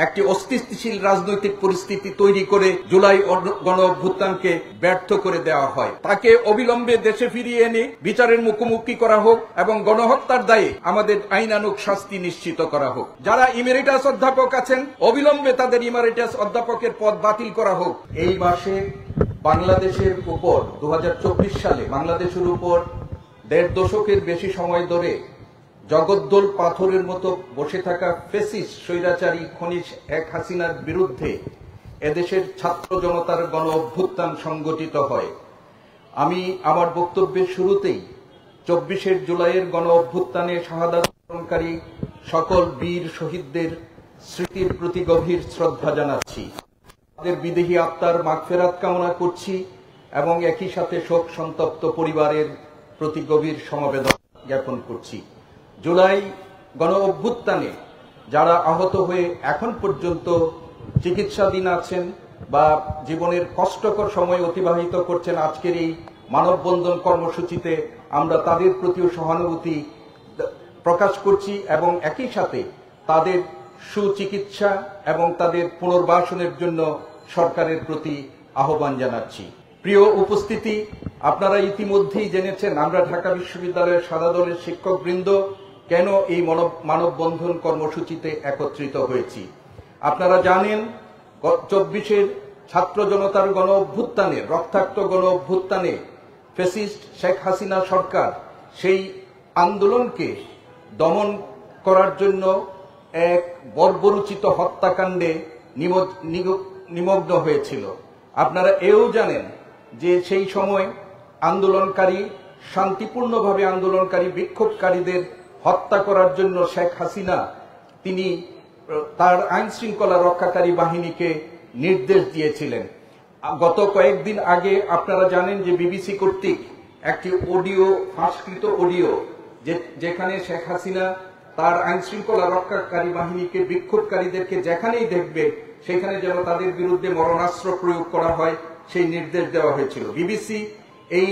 একটি অস্থিতিশীল রাজনৈতিক পরিস্থিতি তৈরি করে জুলাই গণ অভ্যুত্থানকে ব্যর্থ করে দেওয়া হয়। তাকে অবিলম্বে দেশে ফিরিয়ে এনে বিচারের মুখোমুখি করা হোক এবং গণহত্যার দায়ে আমাদের আইনানুগ শাস্তি নিশ্চিত করা হোক। যারা ইমেরিটাস অধ্যাপক আছেন অবিলম্বে তাদের ইমেরিটাস অধ্যাপকের পদ বাতিল করা হোক। এই মাসে বাংলাদেশের উপর 2024 সালে বাংলাদেশের উপর 1.5 দশকের বেশি সময় ধরে জগদ্দল পাথরের মতো বসে থাকা ফ্যাসিস্ট স্বৈরাচারী খনি শেখ হাসিনার বিরুদ্ধে এদেশের ছাত্র জনতার গণ অভ্যুত্থান সংগঠিত হয়। আমি আমার বক্তব্যের শুরুতেই 24 জুলাইয়ের গণ অভ্যুত্থানে শাহাদাত বরণকারী সকল বীর শহীদদের স্মৃতির প্রতি গভীর শ্রদ্ধা জানাচ্ছি। তাদের বিদেহী আত্মার মাগফিরাত কামনা করছি এবং একই সাথে শোক সন্তপ্ত পরিবারের প্রতি গভীর সমবেদনা জ্ঞাপন করছি। জুলাই গণ অভ্যুত্থানে যারা আহত হয়ে এখন পর্যন্ত চিকিৎসাধীন আছেন বা জীবনের কষ্টকর সময় অতিবাহিত করছেন, আজকের এই মানববন্ধন কর্মসূচিতে আমরা তাদের প্রতিও সহানুভূতি প্রকাশ করছি এবং একই সাথে তাদের সুচিকিৎসা এবং তাদের পুনর্বাসনের জন্য সরকারের প্রতি আহ্বান জানাচ্ছি। প্রিয় উপস্থিতি, আপনারা ইতিমধ্যেই জেনেছেন আমরা ঢাকা বিশ্ববিদ্যালয়ের সাদা দলের শিক্ষকবৃন্দ কেন এই মানববন্ধন কর্মসূচিতে একত্রিত হয়েছি। আপনারা জানেন 24 ছাত্র জনতার গণ অভ্যুত্থানে রক্তাক্ত গণ অভ্যুত্থানে ফ্যাসিস্ট শেখ হাসিনা সরকার সেই আন্দোলনকে দমন করার জন্য এক বর্বরোচিত হত্যাকাণ্ডে নিমগ্ন হয়েছিল। আপনারা এও জানেন যে সেই সময় আন্দোলনকারী শান্তিপূর্ণভাবে আন্দোলনকারী বিক্ষোভকারীদের হত্যা করার জন্য শেখ হাসিনা তিনি তার আইন শৃঙ্খলা রক্ষাকারী বাহিনীকে নির্দেশ দিয়েছিলেন। গত কয়েকদিন আগে আপনারা জানেন যে বিবিসি কর্তৃক একটি অডিও ফাঁসকৃত অডিও যেখানে শেখ হাসিনা তার আইন শৃঙ্খলা রক্ষাকারী বাহিনীকে বিক্ষোভকারীদেরকে যেখানেই দেখবে সেখানে যেন তাদের বিরুদ্ধে মরণাস্ত্র প্রয়োগ করা হয় সেই নির্দেশ দেওয়া হয়েছিল। বিবিসি এই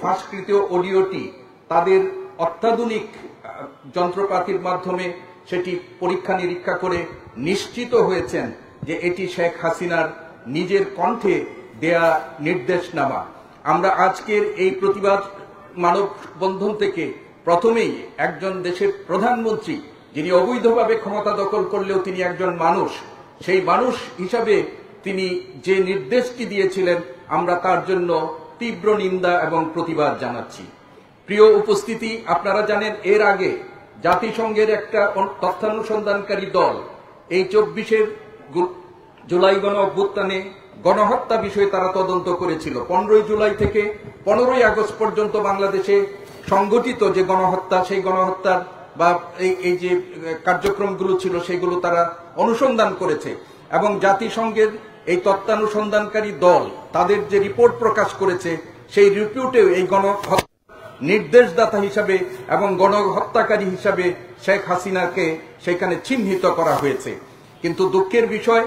ফাঁসকৃত অডিওটি তাদের অত্যাধুনিক যন্ত্রপাতির মাধ্যমে সেটি পরীক্ষা নিরীক্ষা করে নিশ্চিত হয়েছেন যে এটি শেখ হাসিনার নিজের কণ্ঠে দেয়া নির্দেশনামা। আমরা আজকের এই প্রতিবাদ মানববন্ধন থেকে প্রথমেই একজন দেশের প্রধানমন্ত্রী যিনি অবৈধভাবে ক্ষমতা দখল করলেও তিনি একজন মানুষ, সেই মানুষ হিসাবে তিনি যে নির্দেশটি দিয়েছিলেন আমরা তার জন্য তীব্র নিন্দা এবং প্রতিবাদ জানাচ্ছি। প্রিয় উপস্থিতি, আপনারা জানেন এর আগে জাতিসংঘের একটা তথ্যানুসন্ধানকারী দল এই 24 জুলাই গণ অভ্যুত্থানে গণহত্যা বিষয়ে তারা তদন্ত করেছিল। 15 জুলাই থেকে 15 আগস্ট পর্যন্ত বাংলাদেশে সংগঠিত যে গণহত্যা সেই গণহত্যার বা এই যে কার্যক্রমগুলো ছিল সেগুলো তারা অনুসন্ধান করেছে এবং জাতিসংঘের এই তথ্যানুসন্ধানকারী দল তাদের যে রিপোর্ট প্রকাশ করেছে সেই রিপোর্টেও এই গণহত্যা নির্দেশদাতা হিসাবে এবং গণহত্যাকারী হিসাবে শেখ হাসিনাকে সেখানে চিহ্নিত করা হয়েছে। কিন্তু দুঃখের বিষয়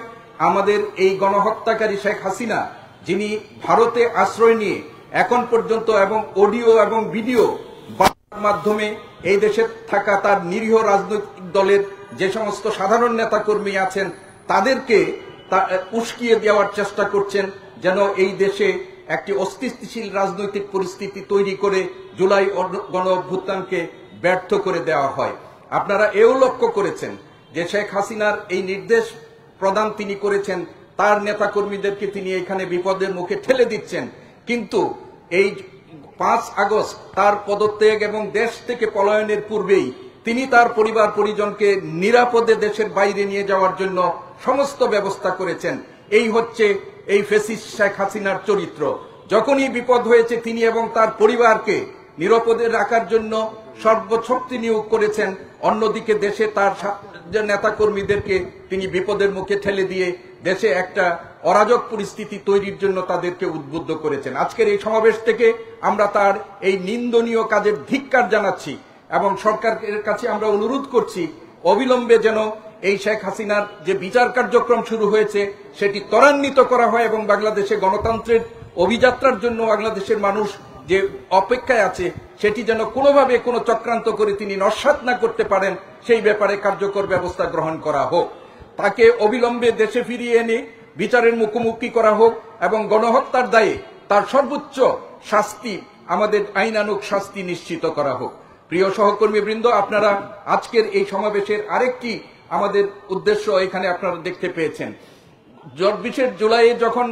আমাদের এই গণহত্যাকারী শেখ হাসিনা যিনি ভারতে আশ্রয় নিয়ে এখন পর্যন্ত এবং অডিও এবং ভিডিও মাধ্যমে এই দেশে থাকা তার নিরীহ রাজনৈতিক দলের যে সমস্ত সাধারণ নেতাকর্মী আছেন তাদেরকে উস্কিয়ে দেওয়ার চেষ্টা করছেন যেন এই দেশে একটি অস্থিতিশীল রাজনৈতিক পরিস্থিতি তৈরি করে জুলাই গণ অভ্যুত্থানকে ব্যর্থ করে দেওয়া হয়। আপনারা এও লক্ষ্য করেছেন যে শেখ হাসিনার এই নির্দেশ প্রদান তিনি করেছেন, তার নেতাকর্মীদেরকে তিনি এখানে বিপদের মুখে ঠেলে দিচ্ছেন, কিন্তু এই 5 আগস্ট তার পদত্যাগ এবং দেশ থেকে পলায়নের পূর্বেই তিনি তার পরিবার পরিজনকে নিরাপদে দেশের বাইরে নিয়ে যাওয়ার জন্য সমস্ত ব্যবস্থা করেছেন। এই হচ্ছে এই ফ্যাসিস্ট শেখ হাসিনার চরিত্র। যখনই বিপদ হয়েছে তিনি এবং তার পরিবারকে নিরাপদে রাখার জন্য সর্বশক্তি নিয়োগ করেছেন, অন্যদিকে দেশে তার নেতাকর্মীদেরকে তিনি বিপদের মুখে ঠেলে দিয়ে দেশে একটা অরাজক পরিস্থিতি তৈরির জন্য তাদেরকে উদ্বুদ্ধ করেছেন। আজকের এই সমাবেশ থেকে আমরা তার এই নিন্দনীয় কাজের ধিক্কার জানাচ্ছি এবং সরকারের কাছে আমরা অনুরোধ করছি অবিলম্বে যেন এই শেখ হাসিনার যে বিচার কার্যক্রম শুরু হয়েছে সেটি ত্বরান্বিত করা হয় এবং বাংলাদেশে গণতন্ত্রের অভিযাত্রার জন্য বাংলাদেশের মানুষ যে অপেক্ষায় আছে সেটি যেন কোনোভাবে কোনো চক্রান্ত করে তিনি নস্যাৎ না করতে পারেন সেই ব্যাপারে কার্যকর ব্যবস্থা গ্রহণ করা হোক। তাকে অবিলম্বে দেশে ফিরিয়ে এনে বিচারের মুখোমুখি করা হোক এবং গণহত্যার দায়ে তার সর্বোচ্চ শাস্তি, আমাদের আইনানুগ শাস্তি নিশ্চিত করা হোক। প্রিয় সহকর্মীবৃন্দ, আপনারা আজকের এই সমাবেশের আরেকটি আমাদের উদ্দেশ্য এখানে আপনারা দেখতে পেয়েছেন। ২৪ জুলাইয়ে যখন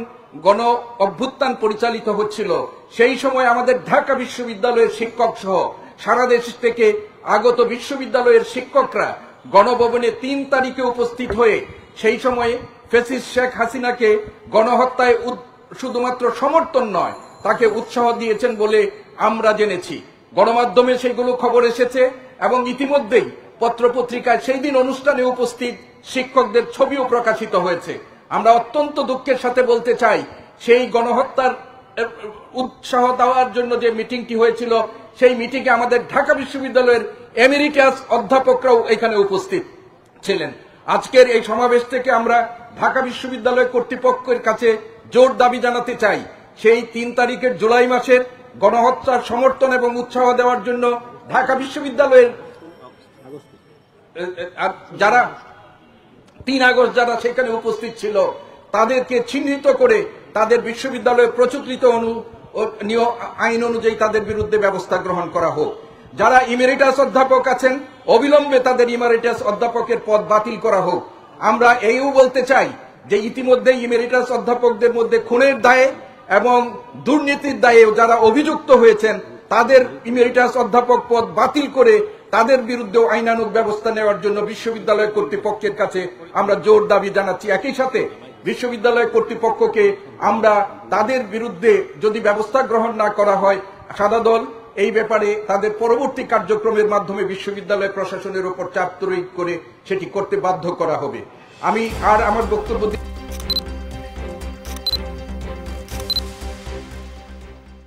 গণ অভ্যুত্থান পরিচালিত হচ্ছিল, সেই সময় আমাদের ঢাকা বিশ্ববিদ্যালয়ের শিক্ষক সহ সারা দেশ থেকে আগত বিশ্ববিদ্যালয়ের শিক্ষকরা গণভবনে ৩ তারিখে উপস্থিত হয়ে সেই সময়ে ফ্যাসিস্ট শেখ হাসিনাকে গণহত্যায় শুধুমাত্র সমর্থন নয়, তাকে উৎসাহ দিয়েছেন বলে আমরা জেনেছি। গণমাধ্যমে সেগুলো খবর এসেছে এবং ইতিমধ্যেই পত্রপত্রিকায় সেই দিন অনুষ্ঠানে উপস্থিত শিক্ষকদের ছবিও প্রকাশিত হয়েছে। আমরা অত্যন্ত দুঃখের সাথে বলতে চাই, সেই গণহত্যার উৎসাহ দেওয়ার জন্য যে মিটিংটি হয়েছিল, সেই মিটিংয়ে আমাদের ঢাকা বিশ্ববিদ্যালয়ের এমেরিটাস অধ্যাপকরাও এখানে উপস্থিত ছিলেন। আজকের এই সমাবেশ থেকে আমরা ঢাকা বিশ্ববিদ্যালয় কর্তৃপক্ষের কাছে জোর দাবি জানাতে চাই, সেই ৩ তারিখের জুলাই মাসের গণহত্যার সমর্থন এবং উৎসাহ দেওয়ার জন্য ঢাকা বিশ্ববিদ্যালয়ের যারা ৩ আগস্ট যারা সেখানে উপস্থিত ছিল, তাদেরকে চিহ্নিত করে তাদের বিশ্ববিদ্যালয়ে প্রচলিত আইন অনুযায়ী তাদের বিরুদ্ধে ব্যবস্থা গ্রহণ করা হোক। যারা ইমেরিটাস অধ্যাপক আছেন, অবিলম্বে তাদের ইমেরিটাস অধ্যাপকের পদ বাতিল করা হোক। আমরা এইও বলতে চাই যে ইতিমধ্যে ইমেরিটাস অধ্যাপকদের মধ্যে খুনের দায়ে এবং দুর্নীতির দায়ে যারা অভিযুক্ত হয়েছেন, তাদের ইমেরিটাস অধ্যাপক পদ বাতিল করে তাদের বিরুদ্ধে আইনানুগ ব্যবস্থা নেওয়ার জন্য বিশ্ববিদ্যালয় কর্তৃপক্ষের কাছে আমরা জোর দাবি জানাচ্ছি। একই সাথে বিশ্ববিদ্যালয় কর্তৃপক্ষকে আমরা তাদের বিরুদ্ধে যদি ব্যবস্থা গ্রহণ না করা হয়, সাদা দল এই ব্যাপারে তাদের পরবর্তী কার্যক্রমের মাধ্যমে বিশ্ববিদ্যালয় প্রশাসনের উপর চাপ প্রয়োগ করে সেটি করতে বাধ্য করা হবে। আমি আর আমার বক্তব্য